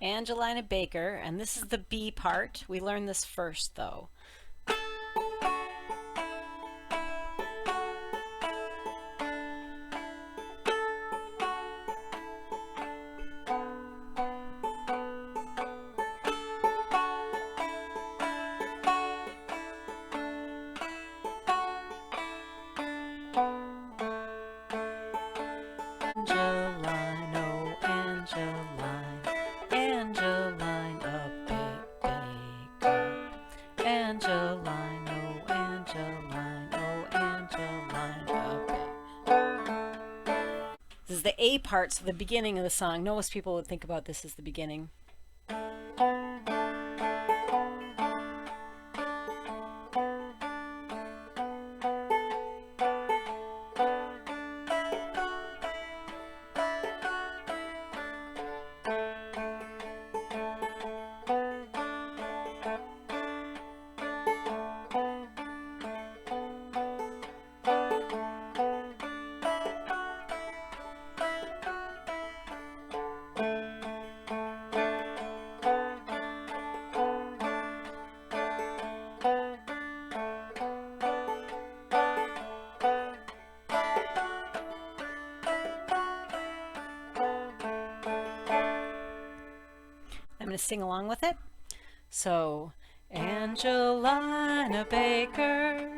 Angelina Baker, and this is the B part. We learned this first though. Angeline, oh Angeline, Angeline Baker. Angeline, oh Angeline, oh Angeline Baker. This is the A part, so the beginning of the song. Most people would think about this as the beginning. I'm going to sing along with it. So, Angelina Baker,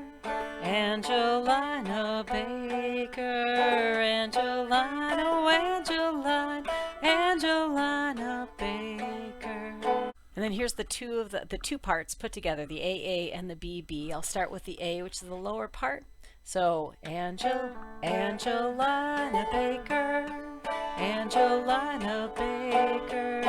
Angelina Baker, Angelina, oh Angelina, Angelina Baker. And then here's the two parts put together, the AA and the BB. I'll start with the A, which is the lower part. So, Angelina Baker, Angelina Baker,